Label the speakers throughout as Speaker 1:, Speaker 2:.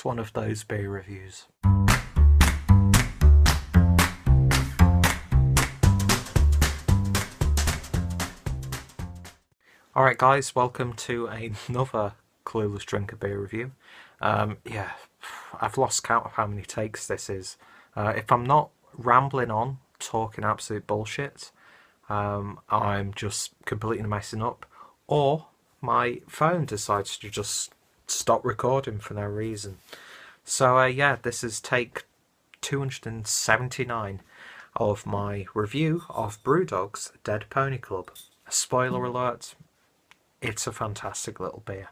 Speaker 1: it's one of those beer reviews. Alright guys, welcome to another Clueless Drinker beer review. Yeah, I've lost count of how many takes this is. If I'm not rambling on, talking absolute bullshit, I'm just completely messing up, or my phone decides to just stop recording for no reason. So yeah, this is take 279 of my review of Brewdog's Dead Pony Club. Spoiler alert, it's a fantastic little beer.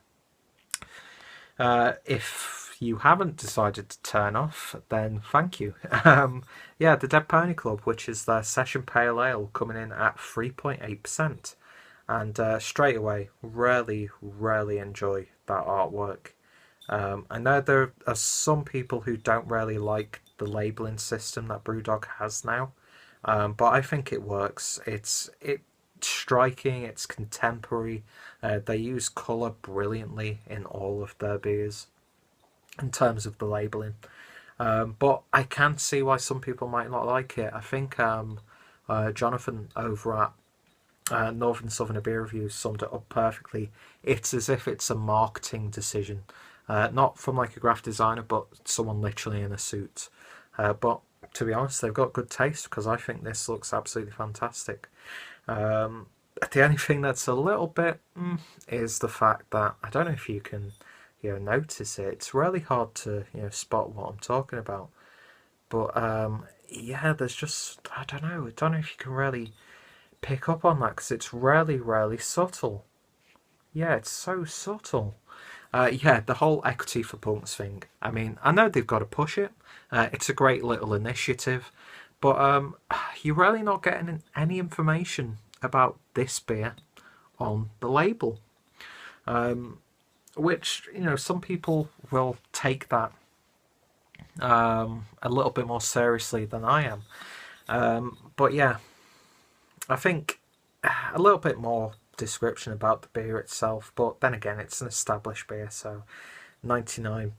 Speaker 1: If you haven't decided to turn off, then thank you. Yeah, the Dead Pony Club, which is their session pale ale, coming in at 3.8%. And straight away, really enjoy that artwork. I know there are some people who don't really like the labelling system that Brewdog has now, but I think it works. It's striking, it's contemporary. They use colour brilliantly in all of their beers in terms of the labelling. But I can see why some people might not like it. I think Jonathan over at Northern Southern Beer Review summed it up perfectly. It's as if it's a marketing decision. Not from like a graphic designer, but someone literally in a suit. But to be honest, they've got good taste, because I think this looks absolutely fantastic. The only thing that's a little bit is the fact that, I don't know if you can notice it. It's really hard to spot what I'm talking about. But yeah, there's just, I don't know if you can really pick up on that, because it's really subtle. Yeah, it's so subtle. Yeah, the whole equity for punks thing. I mean, I know they've got to push it. It's a great little initiative, but you're really not getting any information about this beer on the label. Which, some people will take that a little bit more seriously than I am. But yeah, I think a little bit more description about the beer itself, but then again, it's an established beer, so 99%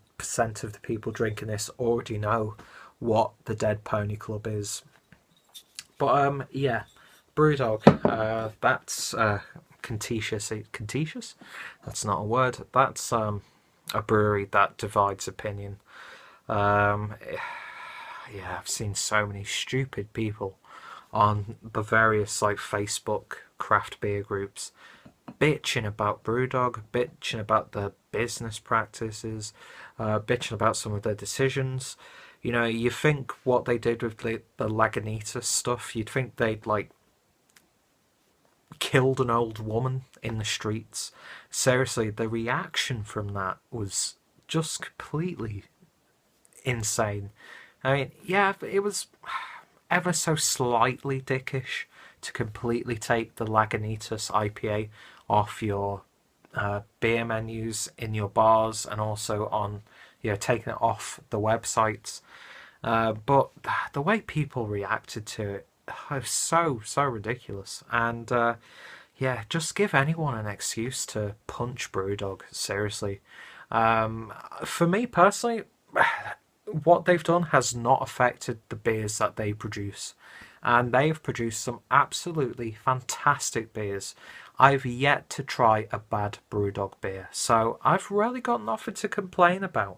Speaker 1: of the people drinking this already know what the Dead Pony Club is. But yeah, Brewdog, that's contentious? That's not a word. That's a brewery that divides opinion. Yeah, I've seen so many stupid people on the various like Facebook craft beer groups bitching about Brewdog, bitching about the business practices, bitching about some of their decisions. You think what they did with the Lagunitas stuff, you'd think they'd like killed an old woman in the streets. Seriously, the reaction from that was just completely insane. I mean, yeah, it was ever so slightly dickish to completely take the Lagunitas IPA off your beer menus in your bars, and also on taking it off the websites. But the way people reacted to it was so ridiculous. And yeah, just give anyone an excuse to punch Brewdog, seriously. For me personally, what they've done has not affected the beers that they produce, and they've produced some absolutely fantastic beers. I've yet to try a bad Brewdog beer, so I've really got nothing to complain about.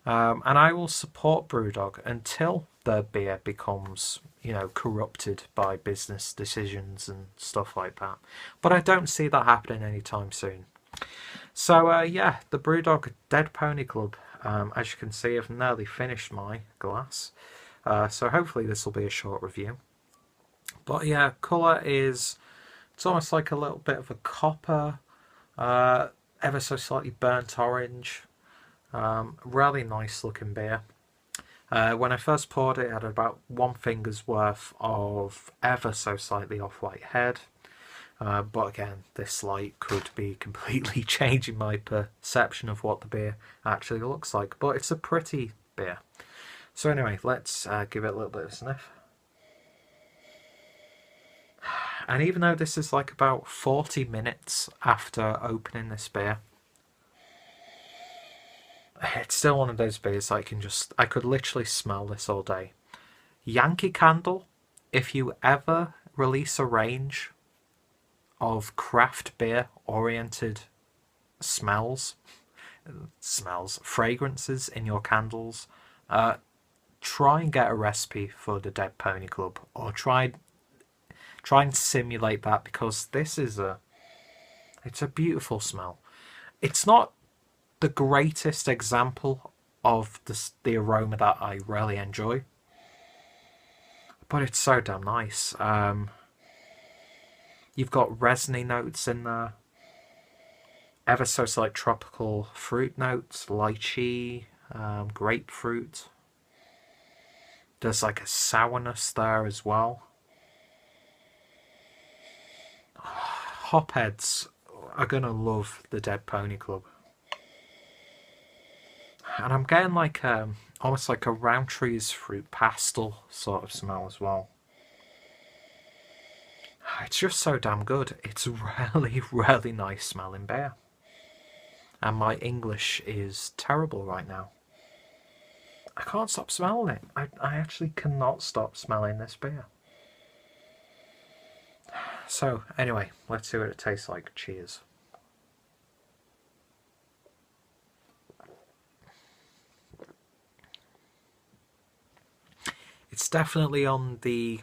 Speaker 1: And I will support Brewdog until their beer becomes, corrupted by business decisions and stuff like that. But I don't see that happening anytime soon. So yeah, the Brewdog Dead Pony Club. As you can see, I've nearly finished my glass. So hopefully this will be a short review. But yeah, colour is, it's almost like a little bit of a copper, ever so slightly burnt orange. Really nice looking beer. When I first poured it, it had about one finger's worth of ever so slightly off-white head. But again, this light could be completely changing my perception of what the beer actually looks like. But it's a pretty beer. So anyway, let's give it a little bit of a sniff. And even though this is like about 40 minutes after opening this beer, it's still one of those beers I could literally smell this all day. Yankee Candle, if you ever release a range of craft beer oriented smells, fragrances in your candles, try and get a recipe for the Dead Pony Club, or try and simulate that, because it's a beautiful smell. It's not the greatest example of the aroma that I really enjoy, but it's so damn nice. You've got resiny notes in there, ever so slight tropical fruit notes, lychee, grapefruit. There's like a sourness there as well. Hopheads are gonna love the Dead Pony Club. And I'm getting like almost like a Roundtree's fruit pastel sort of smell as well. It's just so damn good. It's really, really nice smelling beer. And my English is terrible right now. I can't stop smelling it. I actually cannot stop smelling this beer. So, anyway, let's see what it tastes like. Cheers. It's definitely on the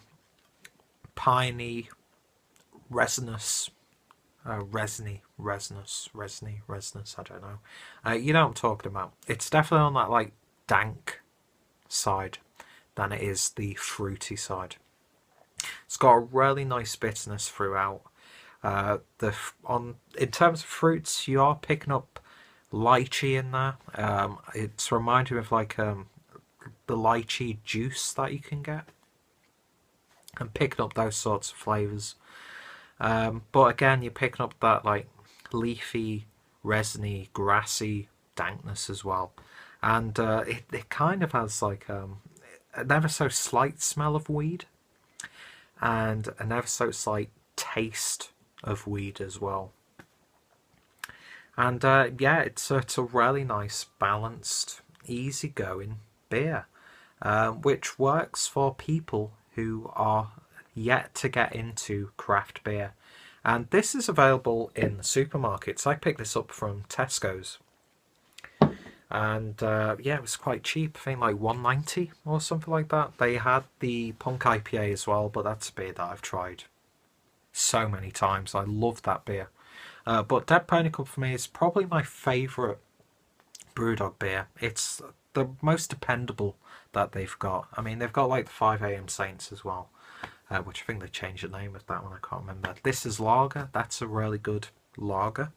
Speaker 1: piney, resinous, resiny, I don't know. You know what I'm talking about. It's definitely on that like dank side than it is the fruity side. It's got a really nice bitterness throughout. In terms of fruits, you are picking up lychee in there. It's reminding me of like the lychee juice that you can get, and picking up those sorts of flavours. But again, you're picking up that like leafy, resiny, grassy dankness as well, and it kind of has like an ever so slight smell of weed, and an ever so slight taste of weed as well. And yeah, it's a really nice, balanced, easygoing beer, which works for people who are yet to get into craft beer. And this is available in the supermarkets. I picked this up from Tesco's, and yeah, it was quite cheap. I think like $1.90 or something like that. They had the Punk IPA as well, but that's a beer that I've tried so many times. I love that beer. But Dead Pony Club for me is probably my favourite Brewdog beer. It's the most dependable that they've got. I mean, they've got like the 5am Saints as well, which I think they changed the name of that one. I can't remember. This is lager. That's a really good lager.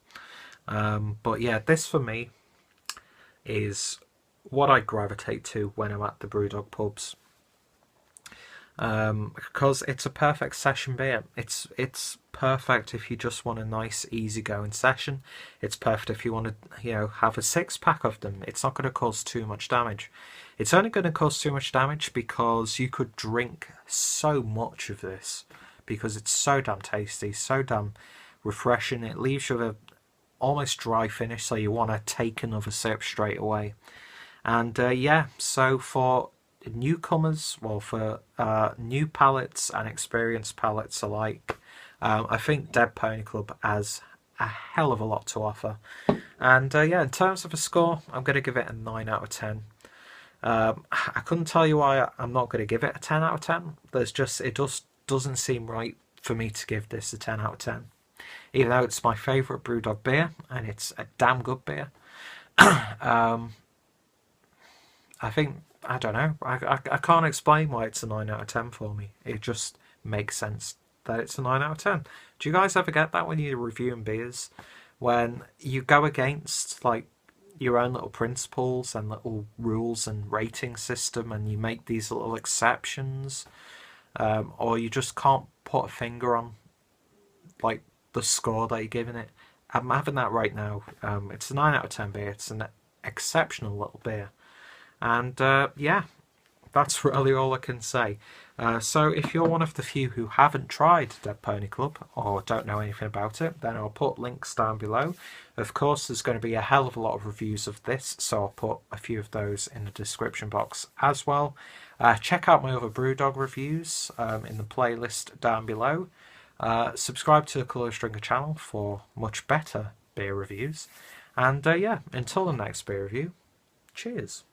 Speaker 1: But yeah, this for me is what I gravitate to when I'm at the Brewdog pubs, because it's a perfect session beer. It's perfect if you just want a nice, easygoing session. It's perfect if you want to, have a 6-pack of them. It's not going to cause too much damage. It's only going to cause too much damage because you could drink so much of this, because it's so damn tasty, so damn refreshing. It leaves you with a almost dry finish, so you want to take another sip straight away. And yeah, so for newcomers, well, for new palates and experienced palates alike, I think Dead Pony Club has a hell of a lot to offer. And yeah, in terms of a score, I'm going to give it a 9 out of 10. I couldn't tell you why I'm not going to give it a 10 out of 10. It just doesn't seem right for me to give this a 10 out of 10. Even though it's my favourite Brewdog beer, and it's a damn good beer. I don't know, I can't explain why it's a 9 out of 10 for me. It just makes sense that it's a 9 out of 10. Do you guys ever get that when you're reviewing beers? When you go against like your own little principles and little rules and rating system, and you make these little exceptions, or you just can't put a finger on like the score that you're giving it. I'm having that right now. It's a 9 out of 10 beer. It's an exceptional little beer. And yeah, that's really all I can say. So if you're one of the few who haven't tried Dead Pony Club or don't know anything about it, then I'll put links down below. Of course, there's going to be a hell of a lot of reviews of this, so I'll put a few of those in the description box as well. Check out my other Brewdog reviews in the playlist down below. Subscribe to the Clueless Drinker channel for much better beer reviews. And yeah, until the next beer review, cheers.